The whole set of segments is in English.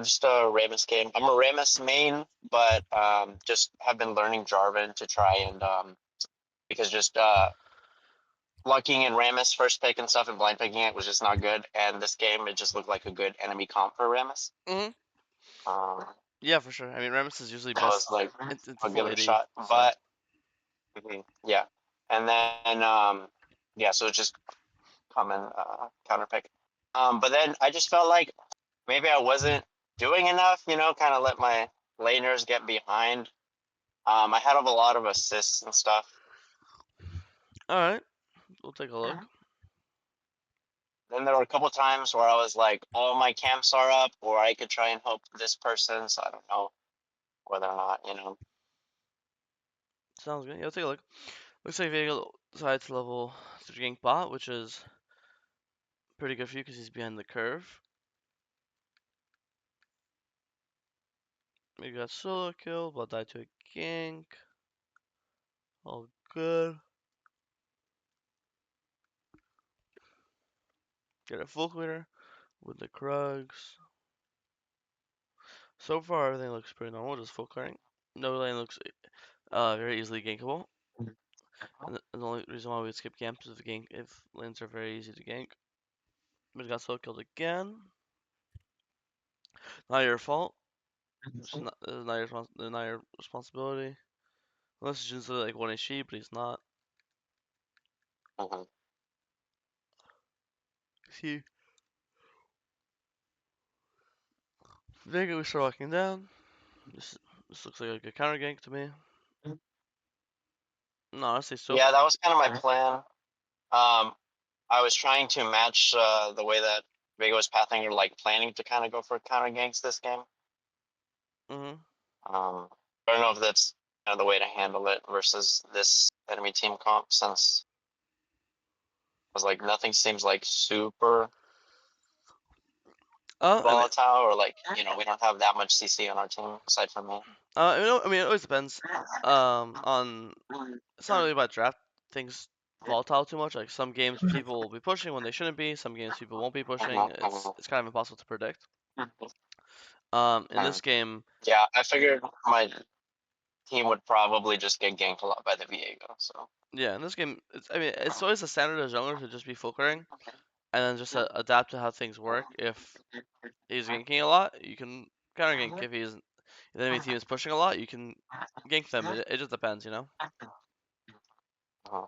Just a Rammus game. I'm a Rammus main, but just have been learning Jarvan to try and because just lucking in Rammus first pick and stuff and blind picking it was just not good. And this game it just looked like a good enemy comp for Rammus. Mhm. Um, Yeah, for sure. I mean, Rammus is usually that best. was like It's a full good AD, shot, so. but yeah, and then yeah, so it's just common counter pick. But then I just felt like maybe I wasn't doing enough, kind of let my laners get behind. I had a lot of assists and stuff. All right, we'll take a look. Then there were a couple times where I was like, all my camps are up, or I could try and help this person. So I don't know whether or not. Sounds good. Yeah, we'll take a look. Looks like Viego decided to level 3 gank bot, which is pretty good for you because he's behind the curve. We got solo kill, but died to a gank. All good. Get a full clear with the Krugs. So far, everything looks pretty normal, just full clearing. No lane looks very easily gankable. And the only reason why we skip camps is if lanes are very easy to gank. We got solo killed again. Not your fault. Not your responsibility. Unless it's just like 1 HP, but he's not. Mm-hmm. See, Vega, we start walking down. This this looks like a good counter gank to me. No, honestly, so Yeah, that was kind of my plan. I was trying to match the way that Vega was pathing or like planning to kind of go for counter ganks this game. mhm. I don't know if that's kind of the way to handle it versus this enemy team comp since I was like nothing seems like super I mean, volatile or like we don't have that much CC on our team aside from me. I mean, it always depends. On it's not really about draft things volatile too much. Like some games people will be pushing when they shouldn't be. Some games people won't be pushing. It's kind of impossible to predict. In this game, Yeah, I figured my team would probably just get ganked a lot by the Viego. So yeah, in this game, I mean, it's always a standard of genre to just be full clearing and then just adapt to how things work. If he's ganking a lot, you can counter gank. If the enemy team is pushing a lot, you can gank them. It just depends, you know. uh,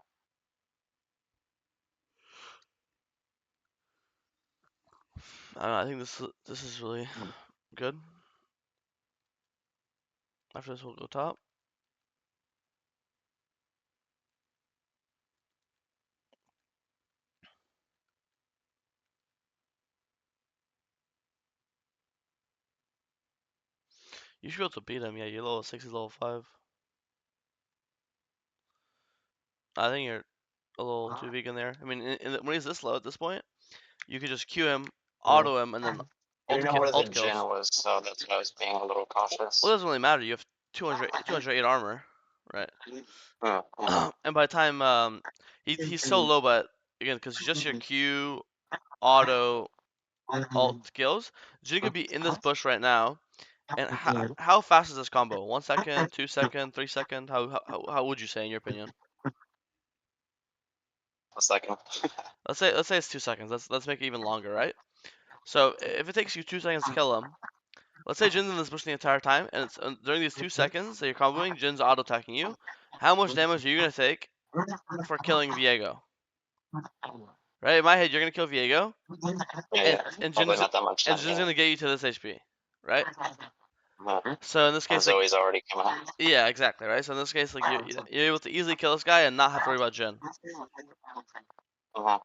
I don't know. I think this is really good. After this, we'll go top. You should be able to beat him. Yeah, you're level 6, he's level 5. I think you're a little too weak in there. I mean, when he's this low at this point, you could just Q him, I auto him, and then didn't know where the ult Jin kills. was, so that's why I was being a little Well, it cautious. doesn't really matter. You have 208 armor, right? Mm-hmm. And by the time he's so low, but again, because just your Q, auto, alt kills, Jin could be in this bush right now. And how fast is this combo? 1 second, 2 second, 3 second? How would you say in your opinion? A second. Let's say it's 2 seconds. Let's make it even longer, right? So if it takes you 2 seconds to kill him, let's say Jin's in this bush the entire time, and it's during these 2 seconds that you're comboing, Jin's auto attacking you. How much damage are you gonna take for killing Viego? Right? In my head, you're gonna kill Viego, Yeah, and yeah. and Probably Jin's not that much and time. Jin's Yeah. gonna get you to this HP, right? Mhm. So in this And case, like, Zoe's already come out. yeah, exactly, right. So in this case, like, you're able to easily kill this guy and not have to worry about Jin. Mhm.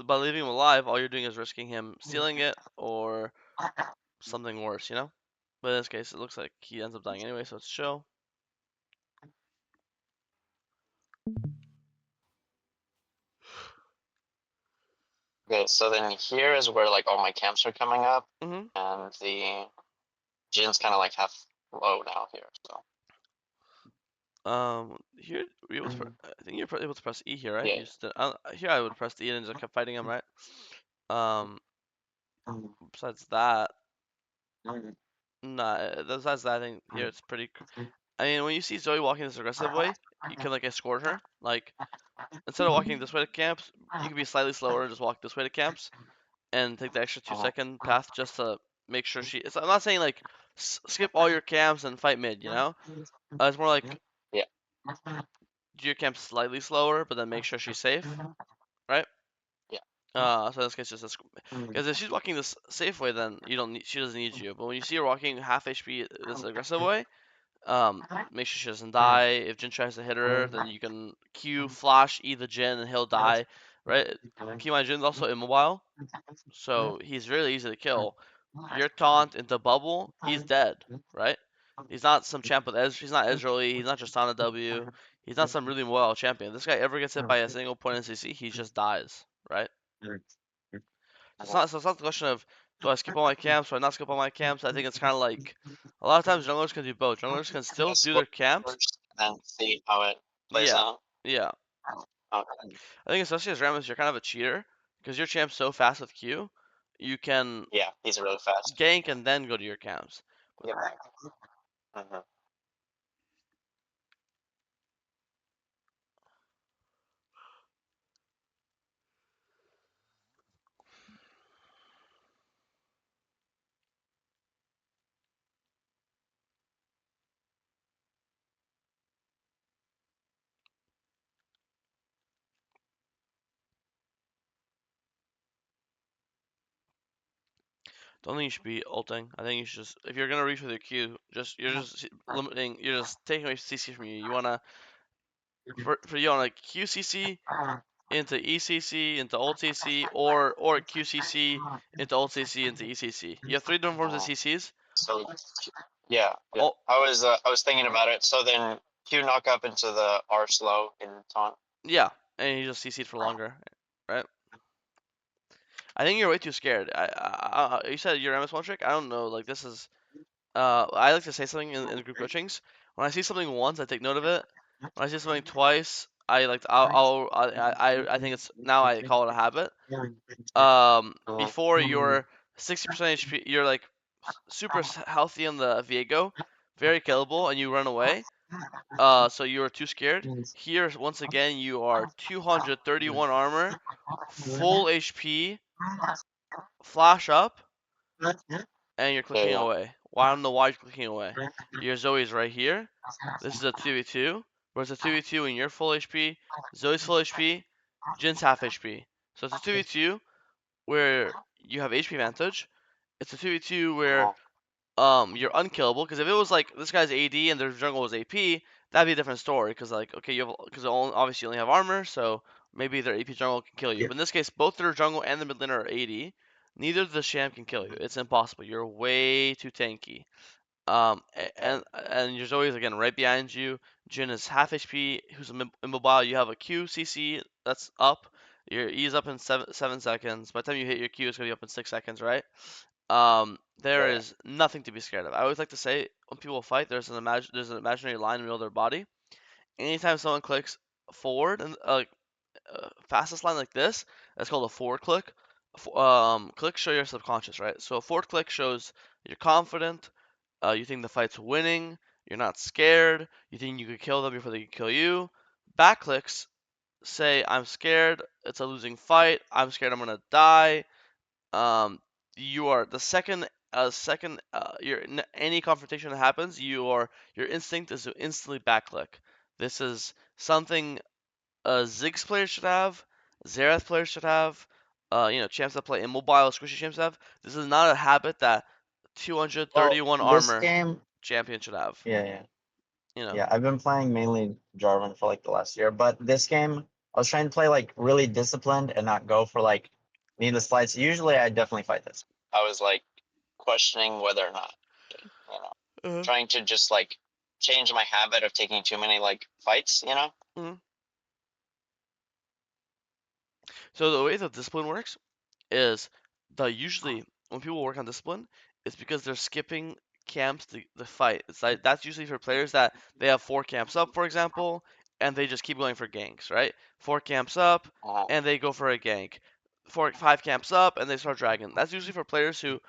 By leaving him alive, all you're doing is risking him stealing it or something worse, you know? But in this case, it looks like he ends up dying anyway, so it's chill. Okay, so then here is where like all my camps are coming up, Mm-hmm. and the Jin's kind of like half low now here. So Here were you able to I think you're able to press E here, right? Yeah. You just here I would press the E and just kept fighting him, right? Um, besides that, nah. Besides that, I think here it's pretty. I mean, when you see Zoe walking this aggressive way, you can like escort her. Like instead of walking this way to camps, you can be slightly slower and just walk this way to camps and take the extra 2 second path just to make sure she. I'm not saying like skip all your camps and fight mid, you know. It's more like Yeah. do your camp slightly slower, but then make sure she's safe, right? Yeah. So in this case, just because if she's walking this safe way, then you don't need, she doesn't need you. But when you see her walking half HP this aggressive way, um, make sure she doesn't die. If Jin tries to hit her, then you can Q flash E the Jin and he'll die, right? Keep in mind Jin's also immobile, so he's really easy to kill. Your taunt into bubble, he's dead, right? He's not some champ with He's not Ezreal. He's not just on a W. He's not some really mobile champion. This guy ever gets hit by a single point in CC, he just dies, right? So it's not the question of do I skip all my camps or not skip all my camps. I think it's kind of like a lot of times junglers can do both. Junglers can still do Escort their camps. first, and then see how it plays Yeah, out. yeah. Okay. I think especially as Rammus, you're kind of a cheater because your champ's so fast with Q, you can Yeah, he's really fast. gank and then go to your camps. Yeah. Mhm. Don't think you should be ulting. I think you should just if you're gonna reach with your Q, you're just limiting. You're just taking away CC from you. You wanna for you wanna QCC into ECC into ult CC or QCC into ult CC into ECC. You have three different forms of Mhm. CCs. So yeah, yeah. Oh I was thinking about it. So then Q knock up into the R slow in taunt. yeah, and you just CC'd for longer, right? I think you're way too scared. You said you're MS1 trick. I don't know. Like this is. I like to say something in group coachings. When I see something once, I take note of it. When I see something twice, I like to, I think it's now I call it a habit. Before you're 60% HP, you're like super healthy on the viego, very killable, and you run away. So you are too scared. Here, once again, you are 231 armor, full HP, flash up, and you're There clicking you go. away. Well, I don't know why you're clicking away. Your Zoe's right here. This is a 2v2. Whereas a 2v2 when you're full HP, Zoe's full HP, Jin's half HP. So it's a 2v2 where you have HP advantage. It's a 2v2 where Mhm. you're unkillable because if it was like this guy's AD and their jungle was AP, that'd be a different story because like okay you have because obviously you only have armor so maybe their AP jungle can kill you. But in this case, both their jungle and the mid laner are AD. Neither of the sham can kill you. It's impossible. You're way too tanky. Yeah. And there's always again right behind you. Jin is half HP, who's immobile. You have a Q CC that's up. Your E is up in 7 seconds. By the time you hit your Q, it's gonna be up in 6 seconds, right? There Yeah. is nothing to be scared of. I always like to say when people fight, there's an imaginary line in the middle of their body. Anytime someone clicks forward and fastest line like this, that's called a forward click. Click show your subconscious, right? So a forward click shows you're confident, you think the fight's winning, you're not scared, you think you could kill them before they could kill you. Back clicks say I'm scared, it's a losing fight, I'm scared I'm gonna die, um, you are the any confrontation that happens, your instinct is to instantly backclick. This is something Ziggs players should have, Xerath players should have, champs that play immobile, squishy champs have. This is not a habit that Well, 231 this armor game, champion should have. yeah, yeah, You know. yeah. I've been playing mainly Jarvan for like the last year, but this game, I was trying to play like really disciplined and not go for like needless fights. Usually, I definitely fight this. I was like questioning whether or not, you know, Uh, trying to just like change my habit of taking too many like fights, you know? mhm. So the way that discipline works is usually when people work on discipline, it's because they're skipping camps the fight. It's like that's usually for players that they have 4 camps up, for example, and they just keep going for ganks, right? 4 camps up Uh, and they go for a gank. 5 camps up and they start dragging. That's usually for players who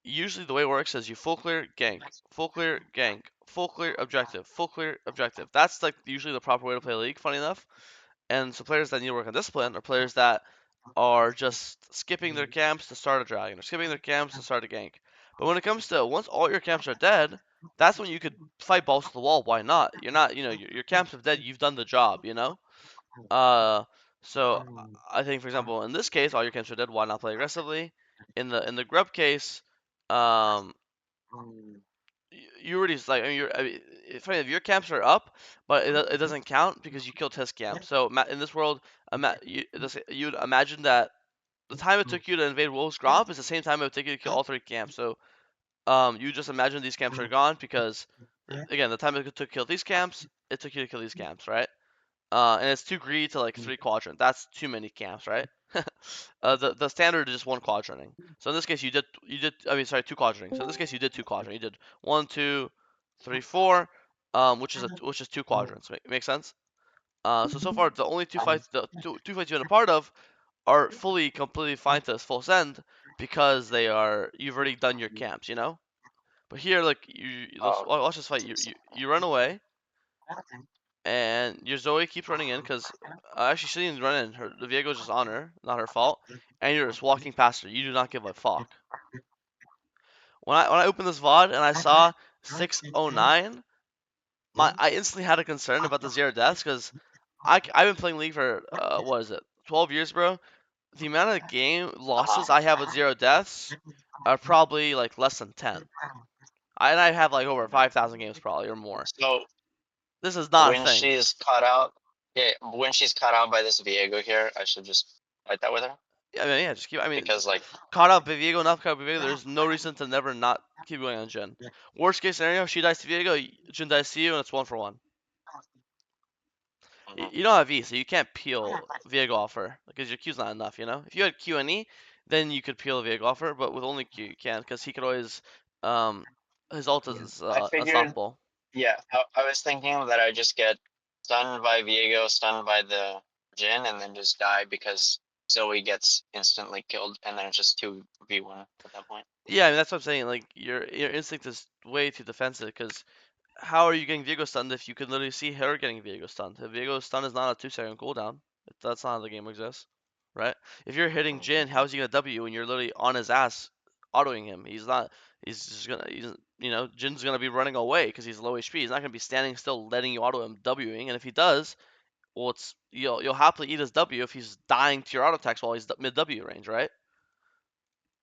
usually the way it works is you full clear gank, full clear gank, full clear objective, full clear objective. That's like usually the proper way to play League. Funny enough. And so players that need to work on discipline are players that are just skipping their camps to start a dragon or skipping their camps to start a gank. But when it comes to once all your camps are dead, that's when you could fight balls to the wall. Why not? You're not, your camps are dead. You've done the job, Uh, so I think, for example, in this case, all your camps are dead. Why not play aggressively? In the grub case, um, you already like. It's funny if your camps are up, but it doesn't count because you killed his camp. So in this world, you'd imagine that the time it took you to invade Wolf's Gromp is the same time it would take you to kill all 3 camps. So you just imagine these camps are gone because again, the time it took to kill these camps, it took you to kill these camps, right? And it's too greedy to like 3 quadrant. That's too many camps, right? The standard is just 1 quadranting. So in this case, you did. I mean, sorry, 2 quadranting. So in this case, you did 2 quadrant. You did 1, 2, 3, 4, which is 2 quadrants. Make sense? So far the only two fights you've been a part of are fully completely fine to full send because you've already done your camps, But here, like oh, let's just fight. You run away and your Zoe keeps running in because actually she didn't run in. The Viego's just on her, not her fault. And you're just walking past her. You do not give a fuck. When I opened this VOD and I saw 609, I instantly had a concern about the 0 deaths because I've been playing League for what is it, 12 years, bro. The amount of game uh-huh. losses I have with 0 deaths are probably like less than 10. And I have like over 5,000 games probably or more. So This is not a when thing. she's caught out, yeah, when she's caught out by this Viego here, I should just fight that with her I mean, yeah, just keep. I mean, because like, caught up Viego, not caught up Viego. There's no reason to never not keep going on Jin. Worst case scenario, she dies to Viego, Jin dies to you, and it's 1-for-1. mhm, You don't have E, so you can't peel Viego off her because your Q's not enough. If you had Q and E, then you could peel Viego off her, but with only Q you can't because he could always his ult is I figured, unstoppable. yeah, I was thinking that I just get stunned by Viego, stunned by the Jin, and then just die because Zoe gets instantly killed, and then it's just 2v1 at that point. Yeah, I mean that's what I'm saying. Like your instinct is way too defensive because how are you getting Viego stunned if you could literally see her getting Viego stunned? If Viego stun is not a 2-second cooldown, that's not how the game exists, right? If you're hitting Jin, how is he gonna W when you're literally on his ass autoing him? He's not. He's just gonna. Jin's gonna be running away because he's low HP. He's not gonna be standing still letting you auto him Wing. And if he does, well, you'll happily eat his W if he's dying to your auto attacks while he's mid W range, right?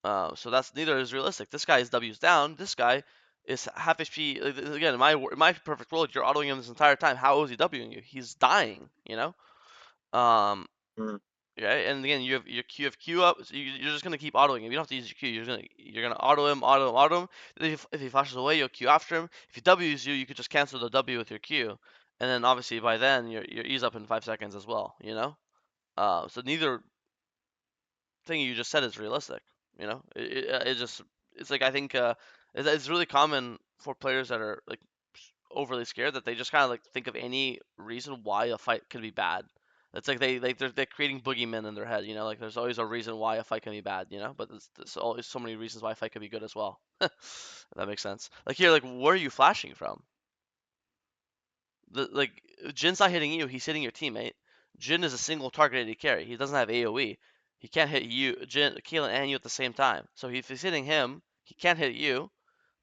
So that's neither is realistic. This guy's W's down. This guy is half HP. Again, in my perfect world, you're autoing him this entire time. How is he Wing you? He's dying. Um, Mm. right. And again, you have Q up. So you're just gonna keep autoing him. You don't have to use your Q. You're gonna auto him. Then if he flashes away, you'll Q after him. If he W's you, you could just cancel the W with your Q. And then obviously by then your E's up in 5 seconds as well. So neither thing you just said is realistic. It's like I think it's really common for players that are like overly scared that they just kind of like think of any reason why a fight could be bad. It's like they're creating boogeymen in their head. Like there's always a reason why a fight can be bad. But there's always so many reasons why a fight could be good as well. If that makes sense. Like here, like where are you flashing from? Like Jin's not hitting you, he's hitting your teammate. Jin is a single target AD carry. He doesn't have AoE. He can't hit you, Jin, Keelan, and you at the same time. So if he's hitting him, he can't hit you.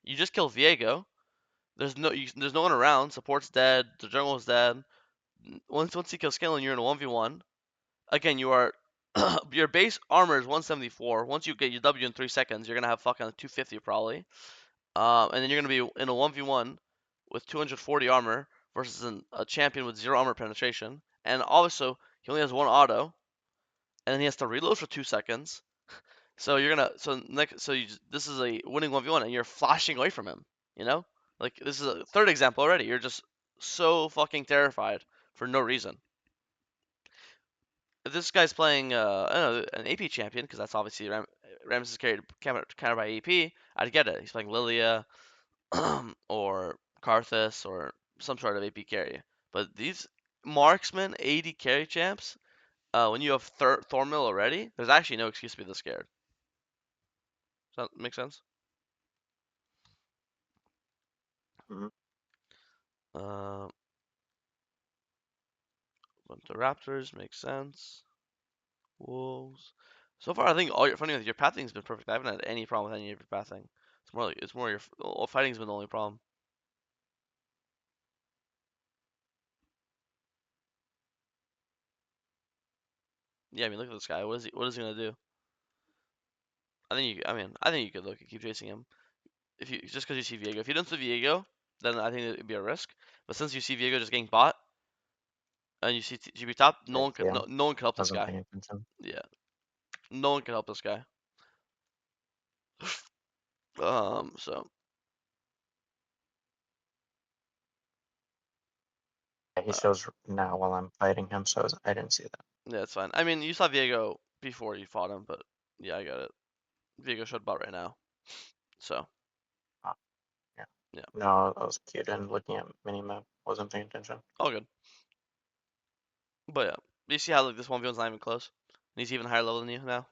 You just kill Viego. There's no one around. Support's dead. The jungle's dead. Once he kills Keelan, you're in a 1v1. Again, your base armor is 174. Once you get your W in 3 seconds, you're gonna have fucking 250 probably. And then you're gonna be in a 1v1 with 240 armor versus a champion with 0 armor penetration. And also, he only has 1 auto, and then he has to reload for 2 seconds. So you're gonna this is a winning 1v1, and you're flashing away from him. You know, like this is a third example already. You're just so fucking terrified for no reason. If this guy's playing, I don't know, an AP champion, because that's obviously Rammus is carried counter by AP, I'd get it. He's playing Lilia, or Karthus or some sort of AP carry. But these marksman AD carry champs, when you have Thornmill already, there's actually no excuse to be this scared. Does that make sense? Mhm. Uh, but the Raptors makes sense. Wolves. So far, I think all your funny with your pathing's been perfect. I haven't had any problem with any of your pathing. It's more your fighting's been the only problem. Yeah, I mean, look at this guy. What is he gonna do? I think you could look and keep chasing him. If you just because you see Viego. If you don't see Viego, then I think it'd be a risk. But since you see Viego just getting bought and you see GB top, Yeah, no one can help this wasn't guy. paying attention. Yeah, no one can help this guy. So Yeah, he uh, shows now while I'm fighting him, so I didn't see that. yeah, it's fine. I mean, you saw Viego before you fought him, but yeah, I got it. Viego showed bot right now, so Oh, yeah. yeah, No, I was cute and looking at minimap, wasn't paying attention. all good. But yeah, you see how like this 1v1's not even close, and he's even higher level than you now.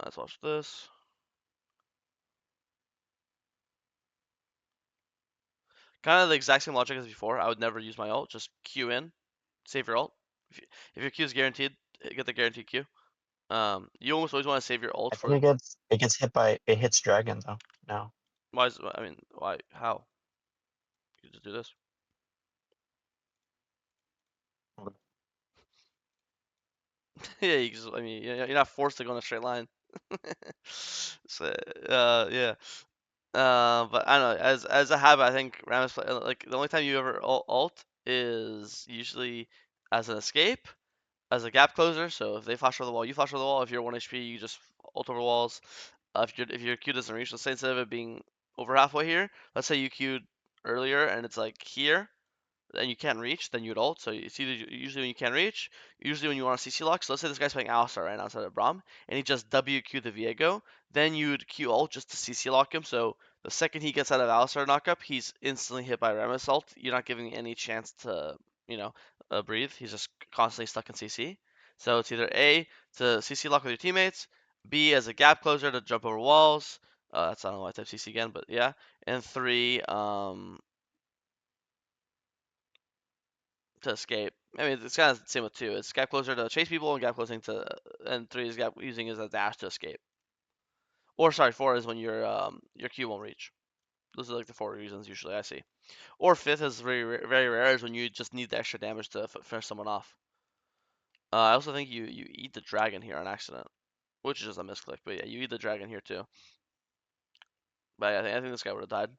Let's watch this. Kind of the exact same logic as before. I would never use my ult. Just Q in, save your ult. If your Q is guaranteed, get the guaranteed Q. You almost always want to save your ult I think for. it gets it hits dragon though. No. Why? I mean, why? How? You just do this. Yeah, you just. I mean, you're not forced to go in a straight line. So, yeah. But I don't know. As a habit, I think Rammus like the only time you ever ult is usually as an escape, as a gap closer. So if they flash over the wall, you flash over the wall. If you're 1 HP, you just ult over walls. If your Q doesn't reach, let's say instead of it being over halfway here, let's say you queued earlier and it's like here, and you can't reach, then you'd ult. So it's either usually when you can't reach, usually when you want to CC lock. So let's say this guy's playing Alistar right now instead of Braum, and he just WQ the Viego, then you'd Q ult just to CC lock him. So the second he gets out of Alistar knockup, he's instantly hit by Rammus ult. You're not giving any chance to, you know, breathe. He's just constantly stuck in CC. So it's either A to CC lock with your teammates, B as a gap closer to jump over walls. That's I don't know why I type CC again, but yeah. And three, to escape. I mean, it's kind of the same with two. It's gap closer to chase people and gap closing to, and three is gap using as a dash to escape. Or sorry, four is when your Q won't reach. Those are like the four reasons usually I see. Or fifth is very rare is when you just need the extra damage to finish someone off. I also think you eat the dragon here on accident, which is just a misclick. But yeah, you eat the dragon here too. But yeah, I think this guy would have died.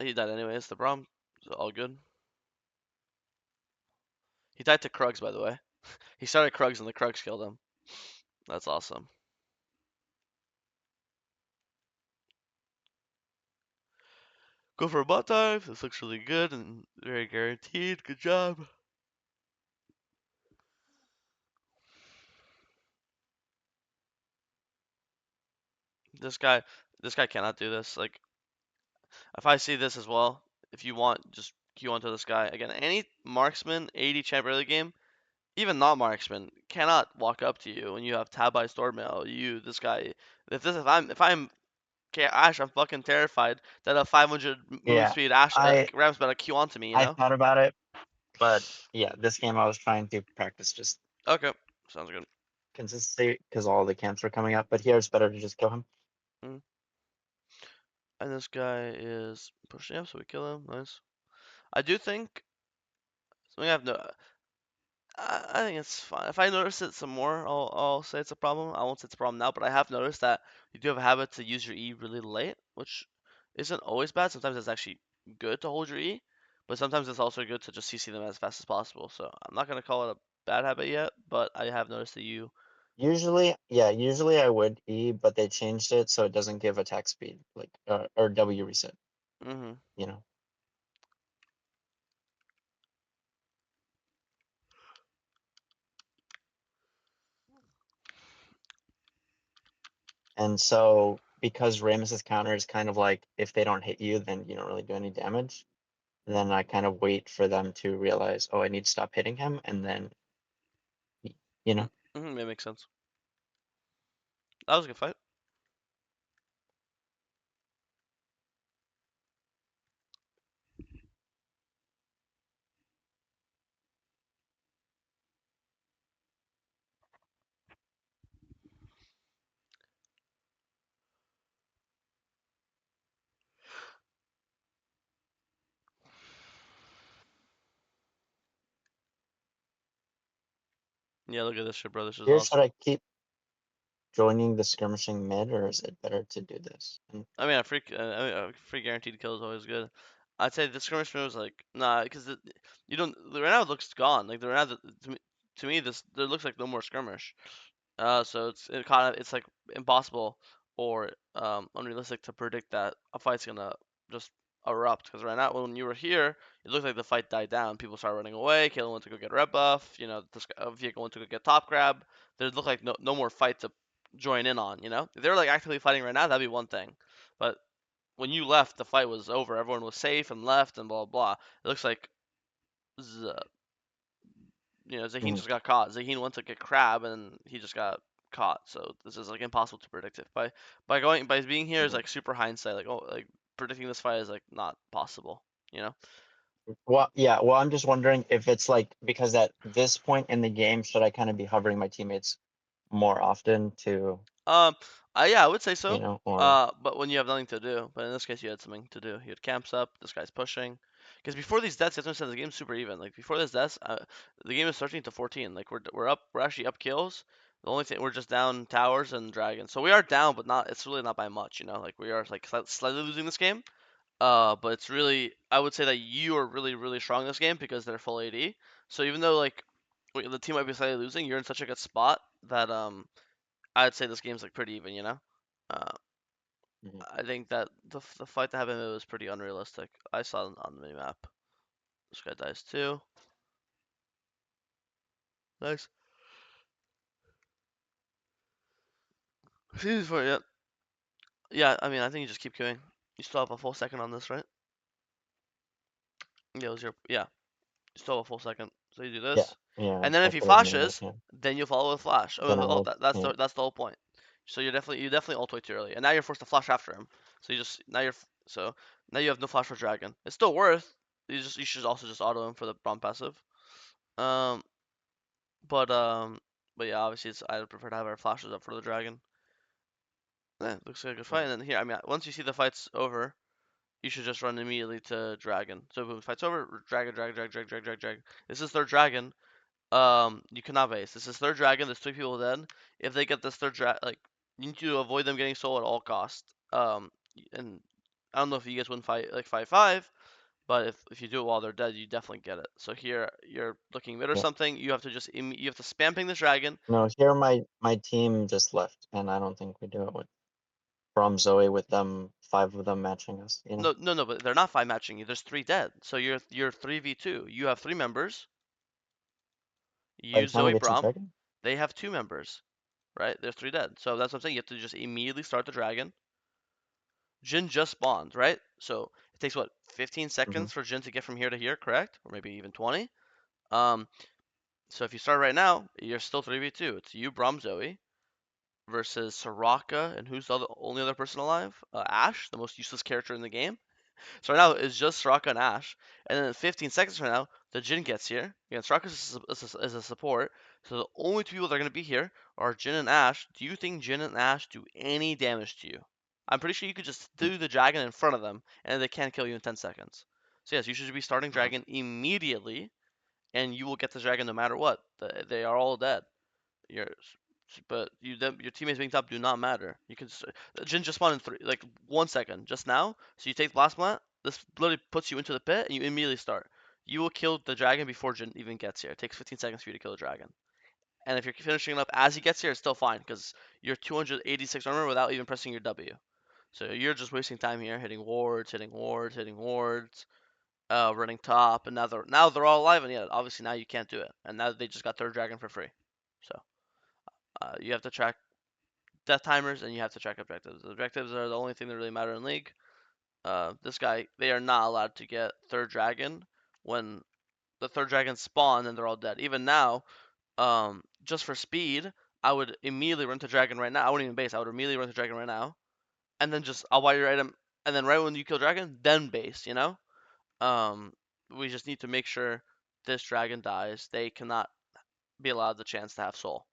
He died anyways. The Braum, so all good. He died to Krugs, by the way. He started Krugs and the Krugs killed him. That's awesome. Go for a bot dive. This looks really good and very guaranteed. Good job. This guy, this guy cannot do this. Like, if I see this as well, if you want, just queue onto this guy. Again, any marksman 80 champ early game, even not marksman, cannot walk up to you when you have tab by Stormmail. This guy. If I'm Ash, I'm fucking terrified that a 500 move Yeah, speed Ash I Ram's about to queue onto me. You I know? thought about it, but yeah, this game I was trying to practice just Okay, sounds good. consistency because all the camps were coming up. But here it's better to just kill him. Mm. And this guy is pushing up, so we kill him. Nice. I do think something I've no. I think it's fine. If I notice it some more, I'll say it's a problem. I won't say it's a problem now, but I have noticed that you do have a habit to use your E really late, which isn't always bad. Sometimes it's actually good to hold your E, but sometimes it's also good to just CC them as fast as possible. So I'm not gonna call it a bad habit yet, but I have noticed that you. Usually I would E, but they changed it so it doesn't give attack speed, like or W reset. Mhm. You know, And so because Rammus's counter is kind of like if they don't hit you, then you don't really do any damage. Then I kind of wait for them to realize, oh, I need to stop hitting him, and then you know. That makes sense. That was a good fight. Yeah, look at this shit, bro. This is Here, should awesome. I keep joining the skirmishing mid, or is it better to do this? I mean, a free guaranteed kill is always good. I'd say the skirmish mode was like nah, because you don't right now it looks gone. Like the right now, to me this there looks like no more skirmish. So it kind of it's like impossible or unrealistic to predict that a fight's gonna just erupt. Because right now, when you were here, it looked like the fight died down. People started running away. Kayla went to go get red buff. You know, this Viego went to go get top grab. There looked like no more fight to join in on. You know, if they were like actively fighting right now, that'd be one thing. But when you left, the fight was over. Everyone was safe and left and blah blah. It looks like Zaheen Mhm. just got caught. Zaheen went to get crab and he just got caught. So this is like impossible to predict it. By being here is Mhm. like super hindsight. Like predicting this fight is like not possible. You know. Well, yeah. Well, I'm just wondering if it's like because at this point in the game, should I kind of be hovering my teammates more often to, Um. Yeah, I would say so. or But when you have nothing to do, but in this case you had something to do. You had camps up. This guy's pushing. Because before these deaths, you have to understand the game's super even. Like before this deaths, the game is 13 to 14. Like we're up. We're actually up kills. The only thing we're just down towers and dragons. So we are down, but not. It's really not by much. You know. Like we are like slightly losing this game. But it's really. I would say that you are really really strong this game because they're full AD. So even though like the team might be slightly losing, you're in such a good spot that I'd say this game's like pretty even, you know. Uh, Mhm. I think that the fight that happened was pretty unrealistic. I saw it on the mini map. This guy dies too. Nice. Season four, yeah. Yeah, I mean, I think you just keep queuing. You still have a full second on this, right? Yeah, it was your yeah. You still have a full second, so you do yeah, this, yeah, and then if he hopefully a minute, flashes, yeah. then you follow with flash. Then I Oh, would, yeah. that's the whole point. So you definitely ult way too early, and now you're forced to flash after him. So you just now you're so now you have no flash for dragon. It's still worth. You should also just auto him for the bomb passive. Um, but um, but yeah, obviously I would prefer to have our flashes up for the dragon. Yeah, looks like a good fight. Mhm. And then here, I mean, once you see the fight's over, you should just run immediately to dragon. So when the fight's over, dragon, dragon, drag, drag, drag, drag, drag. This is their dragon. You cannot base. This is third dragon. There's three people dead. If they get this third like you need to avoid them getting soul at all cost. And I don't know if you guys win fight like 5-5, but if you do it while they're dead, you definitely get it. So here you're looking mid or Yeah. something. You have to just you have to spam ping this dragon. No, here my team just left, and I don't think we do it with from Zoe with them, five of them matching us. No, no, no, but they're not five matching you. There's three dead. So you're 3v2. You have three members. By You the time we Zoe get to Brom. dragon. They have two members, right? There's three dead. So that's what I'm saying. You have to just immediately start the dragon. Jin just spawned, right? So it takes what 15 Mm-hmm. seconds for Jin to get from here to here, correct? Or maybe even 20. Um, so if you start right now, you're still 3v2. It's you, Brom, Zoe versus Soraka, and who's the only other person alive? Ashe, the most useless character in the game. So right now it's just Soraka and Ashe, and then in 15 seconds from now, the Jin gets here. Again, Soraka is a support, so the only two people that are going to be here are Jin and Ashe. Do you think Jin and Ashe do any damage to you? I'm pretty sure you could just do the dragon in front of them, and they can't kill you in 10 seconds. So yes, you should be starting Mm-hmm. dragon immediately, and you will get the dragon no matter what. They are all dead. Your but your teammates being top do not matter. You can Jin just spawned in 1 second just now. So you take blast plant. This literally puts you into the pit, and you immediately start. You will kill the dragon before Jin even gets here. It takes 15 seconds for you to kill the dragon. And if you're finishing it up as he gets here, it's still fine because you're 286 armor without even pressing your W. So you're just wasting time here, hitting wards, hitting wards, hitting wards, running top, and now they're all alive, and yeah, obviously now you can't do it, and now they just got third dragon for free. So you have to track death timers, and you have to track objectives. The objectives are the only thing that really matter in League. This guy, they are not allowed to get third dragon when the third dragon spawn and they're all dead. Even now, just for speed, I would immediately run to dragon right now. I wouldn't even base. I would immediately run to dragon right now, and then just I'll buy your item, and then right when you kill dragon, then base. You know. We just need to make sure this dragon dies. They cannot be allowed the chance to have soul.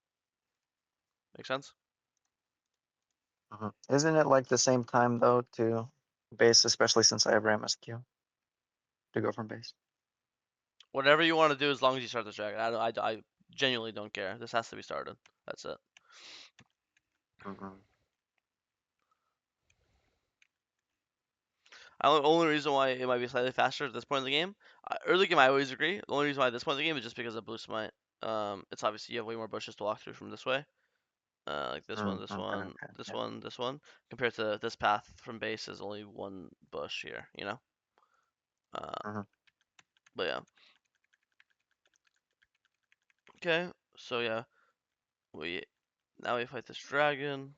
Make sense? Isn't it like the same time though to base, especially since I have rammus Q to go from base? Whatever you want to do, as long as you start the dragon. I genuinely don't care. This has to be started. That's it. Only reason why it might be slightly faster at this point in the game, early game I always agree. The only reason why at this point in the game is just because of blue smite. It's obviously you have way more bushes to walk through from this way. Like this one, this Okay, one, okay, this yeah. one, this one, compared to this path from base is only one bush here. You know. Mhm. But yeah. Okay. So yeah, we now we fight this dragon.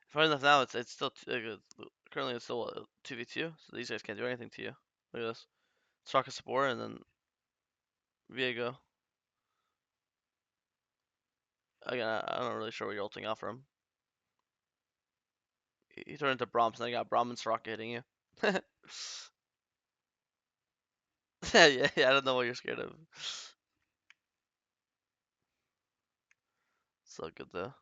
Funny enough, now it's still currently it's still 2v2, so these guys can't do anything to you. Look at this. Sokka support and then viego. Again, I'm not really sure what you're ulting out from. He turned into Brahms, and I got Brahms and Soraka hitting you. Yeah, I don't know what you're scared of. So good though.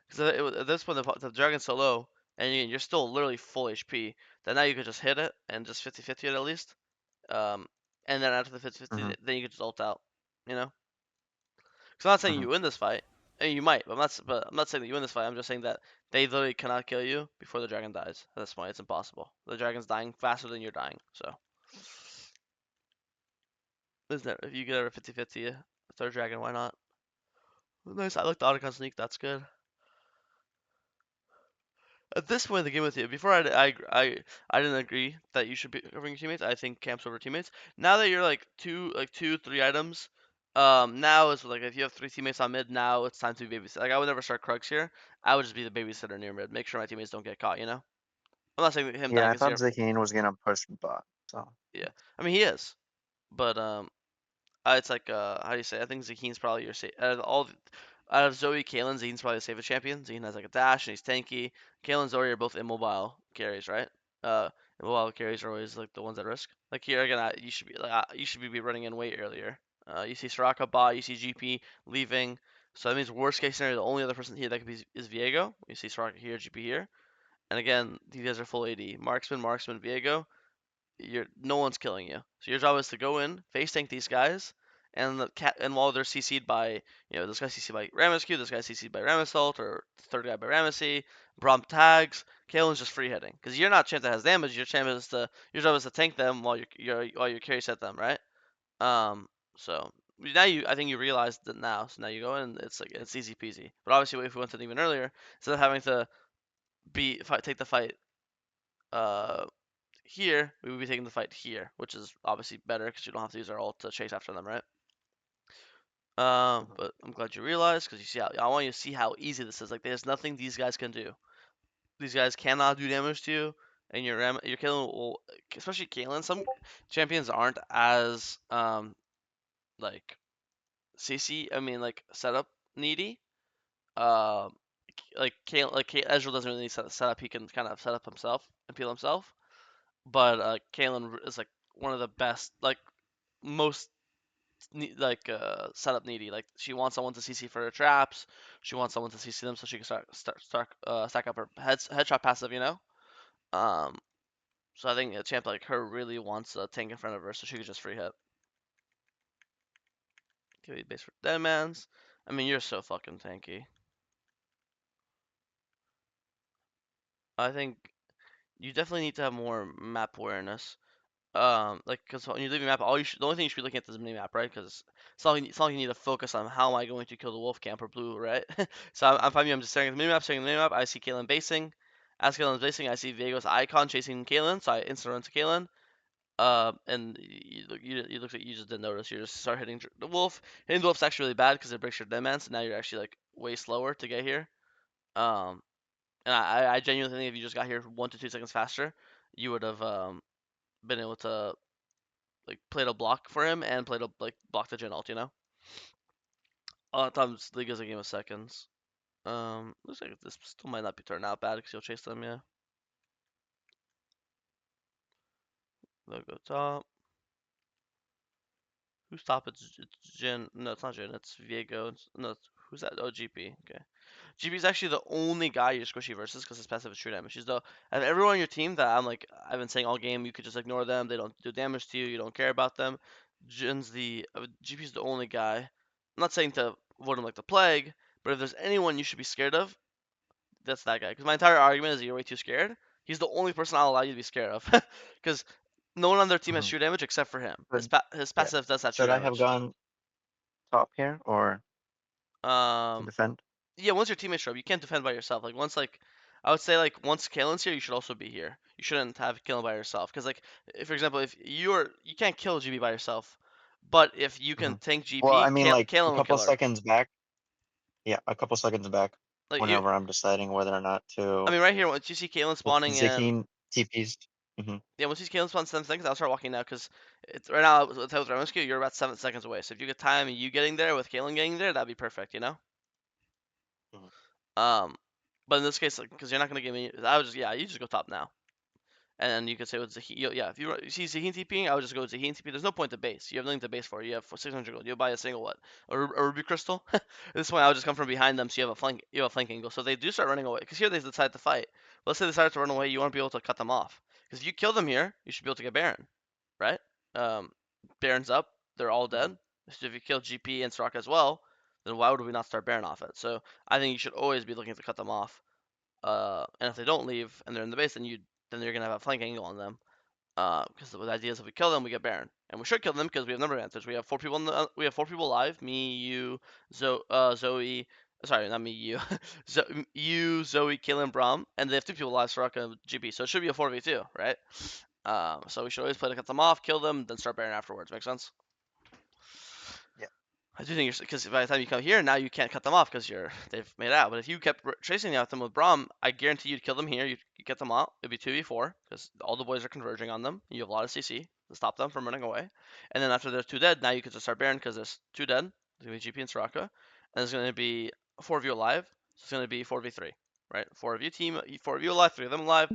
Because at this point, the dragon's so low, and you're still literally full HP, that now you could just hit it and just 50-50 it at least. Um, and then after the 50-50, then you could just ult out. You know? Because I'm not saying you win this fight. And you might, but I'm not saying that you win this fight. I'm just saying that they literally cannot kill you before the dragon dies. At this point, it's impossible. The dragon's dying faster than you're dying. So, isn't it? If you get a 50-50, a third dragon, why not? Nice. I like the Otacon sneak. That's good. At this point in the game with you, before I didn't agree that you should be covering your teammates. I think camps over teammates. Now that you're like two, 3 items, now is like if you have 3 teammates on mid, now it's time to be babysitter. Like I would never start Krugs here. I would just be the babysitter near mid. Make sure my teammates don't get caught. You know. I'm not saying that him Yeah, dying I is thought here. Zaheen was gonna push bot, so Yeah, I mean he is, but it's like how do you say? I think Zaheen's probably your safe. Out of Zoe, Kaylin, Zaheen's probably the safest champion. Zaheen has like a dash and he's tanky. Kaylin and Zoe are both immobile carries, right? Uh, Immobile carries are always like the ones at risk. Like here again, you should be running in way earlier. You see Soraka bot, you see GP leaving. So that means worst case scenario, the only other person here that could be is Viego. You see Soraka here, GP here, and again, these guys are full AD. Marksman, Viego, no one's killing you. So your job is to go in, face tank these guys, and while they're CC'd by this guy's CC'd by Rammus Q, this guy's CC'd by Rammus ult, or the third guy by Rammusy, Brom tags, Kalen's just free hitting because you're not champ that has damage. Your job is to tank them while you carry set them, right? So now I think you realize that now. So now you go in, it's easy peasy. But obviously, if we went to even earlier, instead of having to take the fight uh here, we would be taking the fight here, which is obviously better because you don't have to use our ult to chase after them, right? But I'm glad you realized because I want you to see how easy this is. Like, there's nothing these guys can do. These guys cannot do damage to you, and your Kaylin will, especially Kaylin. Some champions aren't as like CC. I mean, like setup needy. Uh, Ezreal doesn't really need set up. He can kind of set up himself and peel himself. But Kaylin is like one of the best, like most setup needy. Like she wants someone to CC for her traps. She wants someone to CC them so she can stack up her headshot passive. You know. Um. So I think a champ like her really wants a tank in front of her so she could just free hit. Give me base for deadmans. I mean, you're so fucking tanky. I think you definitely need to have more map awareness. Like, because when you're leaving map, the only thing you should be looking at is the mini map, right? Because it's not like you need to focus on how am I going to kill the wolf camp or blue, right? So I'm finding I'm just staring at the staring at the mini map. I see Kaylin basing. As Kaylin's basing, I see Viego's icon chasing Kaylin, so I instant run to Kaylin. And you look like you just didn't notice. You just start hitting the wolf. Hitting the wolf's actually really bad because it breaks your dead man, so now you're actually like way slower to get here. Um, And I genuinely think if you just got here 1 to 2 seconds faster, you would have been able to like play a block for him and play to like block the gen ult, you know? A lot of times League is a game of seconds. Looks like this still might not be turned out bad because you'll chase them, yeah. They'll go top. Who's top? It's Jin. No, it's not Jin. It's Viego. No, who's that? Oh, GP. Okay. GP's actually the only guy you're squishy versus because his passive is true damage. He's the out of everyone on your team that I've been saying all game, you could just ignore them. They don't do damage to you. You don't care about them. GP's the only guy. I'm not saying to avoid him like the plague, but if there's anyone you should be scared of, that's that guy. Because my entire argument is that you're way too scared. He's the only person I'll allow you to be scared of. Because no one on their team has Mhm. true damage except for him. His Yeah. passive does have true Should I have damage. gone top here or to Um, defend? yeah, once your teammates show up, you can't defend by yourself. I would say once Kalen's here, you should also be here. You shouldn't have Kalen by yourself because for example, if you can't kill GB by yourself, but if you can Mhm. tank Well, I GP, mean, like a Kalen will couple kill her. seconds back. Yeah, a couple seconds back. Like you, Whenever I'm deciding whether or not I to, mean, right here, once you see Kalen if spawning in, Zaheen TP's. Hmm. yeah, once you see Kalen spawn 7 seconds, I'll start walking now because it's right now with rammus, you're about 7 seconds away. So if you get time and you getting there with Kalen getting there, that'd be perfect, you know. Mhm. Um, but in this case, because you're not gonna give me, I would just you just go top now. And then you could say with Zaheen, yeah, if you see Zaheen TPing, I would just go with Zaheen TP. There's no point to base. You have nothing to base for. You have 600 gold. You'll buy a single what? A ruby crystal. At this point, I would just come from behind them, so you have a flank angle. So they do start running away, because here they decide to fight. Let's say they decide to run away, you want to be able to cut them off. Because if you kill them here, you should be able to get Baron, right? Um, Baron's up. They're all Mhm. dead. So if you kill GP and Soraka as well, then why would we not start Baron off it? So I think you should always be looking to cut them off. And if they don't leave and they're in the base, then you're gonna have a flank angle on them. Because the idea is if we kill them, we get Baron, and we should kill them because we have number advantage. We have 4 people we have 4 people alive. Me, you, Zoe. Sorry, not me, you. You, Zoe, Killen, Brom, and they have 2 people alive, Soraka and GP. So it should be a 4v2, right? So we should always play to cut them off, kill them, then start Baron afterwards. Make sense? Yeah. I do think you're because by the time you come here, now you can't cut them off because they've made out. But if you kept chasing out them with Braum, I guarantee you'd kill them here. You get them out. It'd be 2v4 because all the boys are converging on them. You have a lot of CC to stop them from running away. And then after there's 2 dead, now you can just start Baron because there's 2 dead. There's gonna be GP and Soraka, and there's gonna be 4 of you alive. So it's gonna be 4v3, right? 4 of you team, 4 of you alive, 3 of them alive,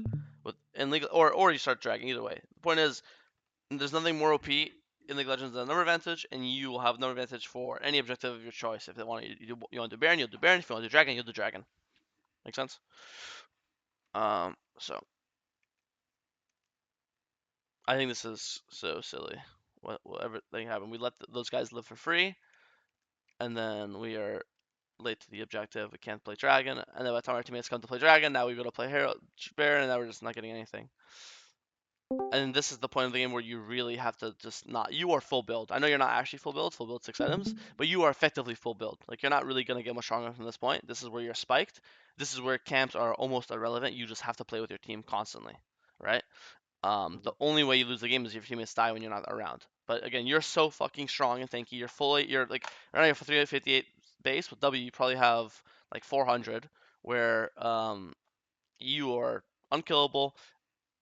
with in legal or you start dragging either way. The point is there's nothing more OP in League of Legends than number advantage, and you will have number advantage for any objective of your choice. If they want you want to do Baron, you'll do Baron. If you want to do Dragon, you'll do Dragon. Make sense? So I think this is so silly. Whatever thing happened, we let those guys live for free, and then we are late to the objective. We can't play Dragon, and then by the time our teammates come to play Dragon, now we go to play Hero Baron, and now we're just not getting anything. And this is the point of the game where you really have to just not. You are full build. I know you're not actually full build 6 items, but you are effectively full build. Like you're not really gonna get much stronger from this point. This is where you're spiked. This is where camps are almost irrelevant. You just have to play with your team constantly, right? The Mhm. only way you lose the game is if your teammates die when you're not around. But again, you're so fucking strong and tanky. You're like right now you're for 358 base with W. You probably have like 400, where you are unkillable.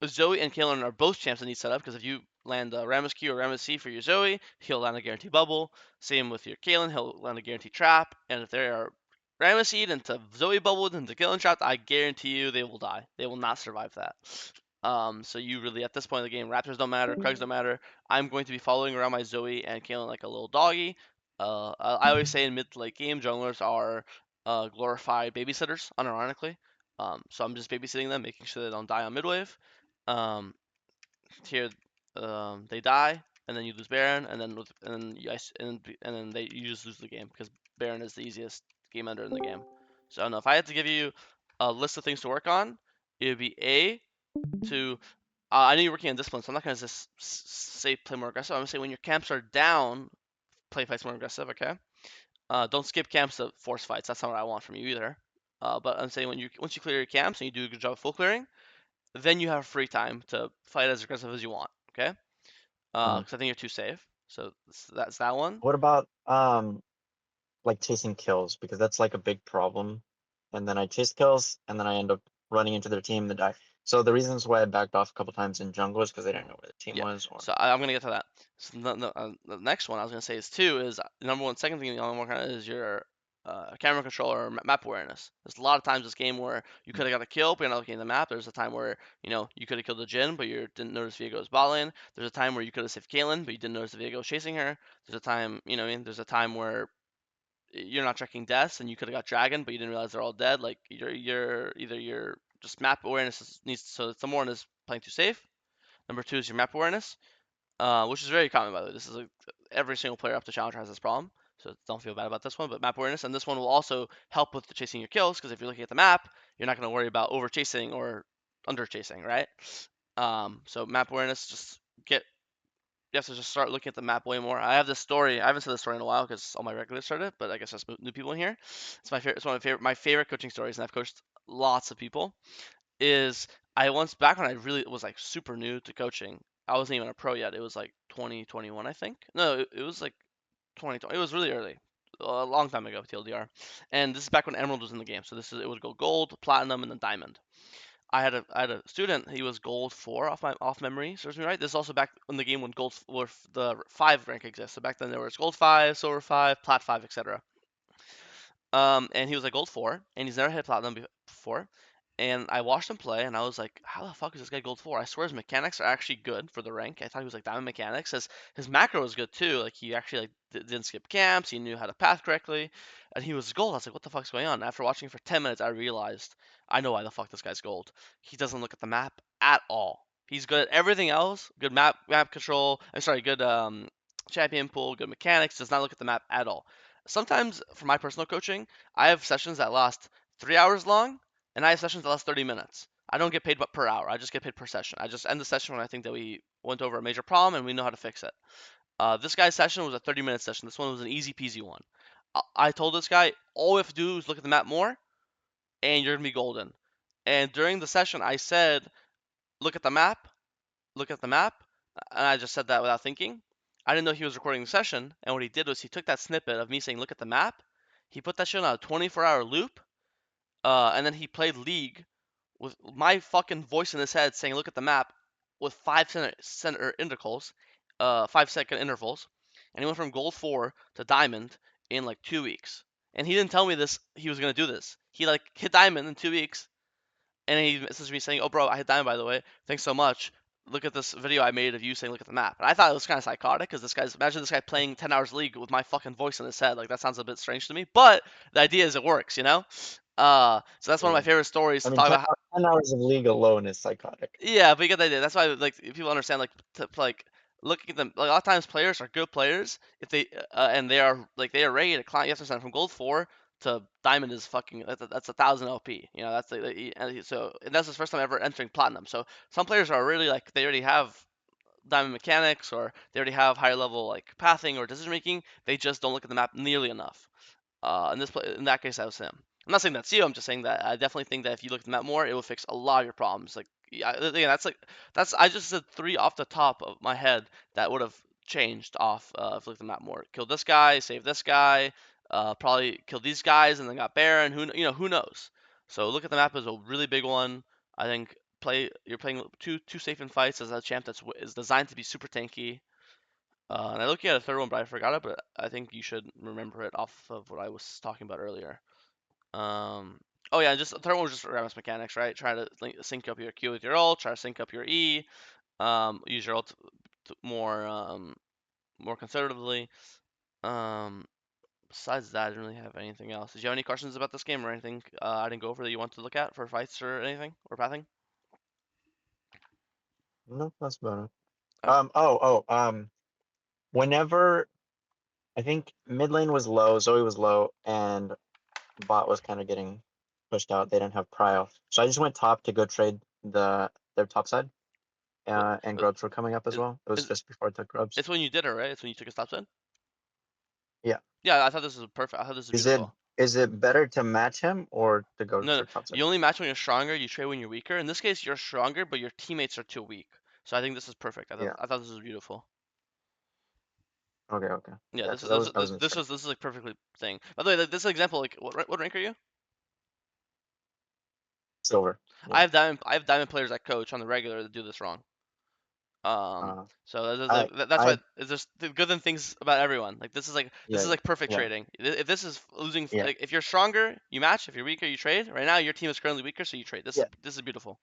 Zoe and Kalen are both champs that need setup because if you land a Rammus Q or Rammus C for your Zoe, he'll land a guaranteed bubble. Same with your Kalen, he'll land a guaranteed trap. And if they are Rammus Seed into Zoe bubbled into Kalen trapped, I guarantee you they will die. They will not survive that. So you really at this point in the game, Raptors don't matter, Krugs don't matter. I'm going to be following around my Zoe and Kalen like a little doggy. I always say in mid to late game, junglers are glorified babysitters, unironically. So I'm just babysitting them, making sure they don't die on mid wave. Um, Here, they die, and then you lose Baron, and then and then you just lose the game because Baron is the easiest game ender in the game. So I don't know if I had to give you a list of things to work on, it would be A to I know you're working on discipline, so I'm not gonna just say play more aggressive. I'm gonna say when your camps are down, play fights more aggressive. Okay. Don't skip camps to force fights. That's not what I want from you either. But I'm saying once you clear your camps and you do a good job of full clearing, then you have free time to fight as aggressive as you want. Okay? Mhm. Because I think you're too safe. So that's that one. What about like chasing kills? Because that's like a big problem. And then I chase kills, and then I end up running into their team to die. So the reasons why I backed off a couple times in jungle is because I didn't know where the team Yeah. was. Or So I'm gonna get to that. So the next one I was gonna say is two is number one. Second thing I'm working on is your camera control or map awareness. There's a lot of times this game where you could have got a kill, but you're not looking at the map. There's a time where you could have killed the Jhin, but you didn't notice Viego's bot lane. There's a time where you could have saved Caitlyn, but you didn't notice the Viego was chasing her. There's a time, what I mean. There's a time where you're not checking deaths and you could have got dragon, but you didn't realize they're all dead. Like you're either your just map awareness needs so number one is playing too safe. Number two is your map awareness, which is very common by the way. This is every single player up to challenger has this problem, so don't feel bad about this one. But map awareness, and this one will also help with the chasing your kills because if you're looking at the map, you're not going to worry about over chasing or under chasing, right? So map awareness, just get you have to just start looking at the map way more. I have this story. I haven't said this story in a while because all my regulars started it, but I guess there's new people in here. It's my favorite. It's one of my favorite coaching stories, and I've coached lots of people. Is I once back when I really was like super new to coaching. I wasn't even a pro yet. It was like 2021, I think. No, it was like 2020. It was really early, a long time ago, TLDR. And this is back when Emerald was in the game. So it would go gold, platinum, and then diamond. I had a student. He was gold 4 off memory. Serves me right. This is also back in the game when gold were the 5 rank exists. So back then there was gold 5, silver 5, plat 5, etc. And he was like gold 4, and he's never hit platinum before. And I watched him play, and I was like, how the fuck is this guy gold 4? I swear his mechanics are actually good for the rank. I thought he was like diamond mechanics. His macro was good too. Like he actually like didn't skip camps. He knew how to path correctly, and he was gold. I was like, what the fuck's going on? And after watching for 10 minutes, I realized I know why the fuck this guy's gold. He doesn't look at the map at all. He's good at everything else. Good map control. I'm sorry, good champion pool, good mechanics. Does not look at the map at all. Sometimes for my personal coaching, I have sessions that last 3 hours long, and I have sessions that last 30 minutes. I don't get paid per hour. I just get paid per session. I just end the session when I think that we went over a major problem and we know how to fix it. This guy's session was a 30-minute session. This one was an easy peasy one. I told this guy, all we have to do is look at the map more, and you're gonna be golden. And during the session, I said, look at the map, look at the map, and I just said that without thinking. I didn't know he was recording the session, and what he did was he took that snippet of me saying, look at the map, he put that shit on a 24-hour loop, and then he played League with my fucking voice in his head saying, "Look at the map," with 5 center intervals, 5 second intervals, and he went from gold 4 to diamond in like 2 weeks. And he didn't tell me this. He was gonna do this. He like hit diamond in 2 weeks, and he messaged me saying, "Oh, bro, I hit diamond by the way. Thanks so much. Look at this video I made of you saying, look at the map." And I thought it was kind of psychotic because imagine this guy playing 10 hours League with my fucking voice in his head. Like, that sounds a bit strange to me. But the idea is it works, you know? So that's one of my yeah. favorite stories I to mean, talk about. 10 hours of league alone is psychotic. Yeah, but you get the idea. That's why like people understand like looking at them. Like, a lot of times players are good players if they and they are ready to climb. You have to understand from gold 4 to diamond is fucking that's 1,000 LP. You know that's and that's his first time ever entering platinum. So some players are really like they already have diamond mechanics or they already have higher level like pathing or decision making. They just don't look at the map nearly enough. In that case, that was him. I'm not saying that's you. I'm just saying that I definitely think that if you look at the map more, it will fix a lot of your problems. Like, yeah, that's I just said 3 off the top of my head that would have changed off if you looked at the map more. Killed this guy, saved this guy, probably killed these guys, and then got Baron. Who knows? So look at the map is a really big one. I think you're playing too safe in fights as a champ is designed to be super tanky. And I looked at a third one, but I forgot it. But I think you should remember it off of what I was talking about earlier. Um, oh yeah, just the third one was just rammus mechanics, right? Try to sync up your Q with your ult. Try to sync up your E. Use your ult more conservatively. Um, besides that, I didn't really have anything else. Did you have any questions about this game or anything I didn't go over that you want to look at for fights or anything or pathing? No, that's about it. Oh. Whenever I think mid lane was low, Zoe was low, and bot was kind of getting pushed out. They didn't have prio, so I just went top to go trade their top side. What, And uh, grubs were coming up as is, well. It was is just before I took grubs. it's when you did it, right? It's when you took a stop sign. Yeah. Yeah, I thought this was perfect. I thought this was Is it beautiful. is it better to match him or to go No, no, for top side? you only match when you're stronger. You trade when you're weaker. In this case, you're stronger, but your teammates are too weak. So I think this is perfect. Yeah. I thought this was beautiful. Okay. Okay. Yeah, Yeah, this because is I this was is I wasn't this sure. is this is like perfectly thing. By the way, this is an example. Like, what rank are you? Silver. I Yeah. have diamond players I coach on the regular that do this wrong. Uh, So that's, I that's why I it's just the good than things about everyone. Like this yeah is like perfect yeah trading. If this is losing, yeah like if you're stronger, you match. If you're weaker, you trade. Right now, your team is currently weaker, so you trade. yeah. This is beautiful.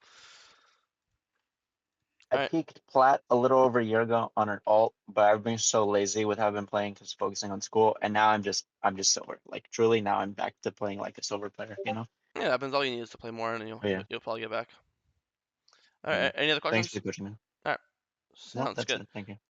I All right. peaked plat a little over a year ago on an alt, but I've been so lazy with how I've been playing because focusing on school, and now I'm just silver. Like truly, now I'm back to playing like a silver player. You know. Yeah, that happens. All you need is to play more, and Oh yeah. you'll probably get back. All Yeah. right. Any other Thanks for questions? the coaching, man. All right. No, Sounds that's good. it. Thank you.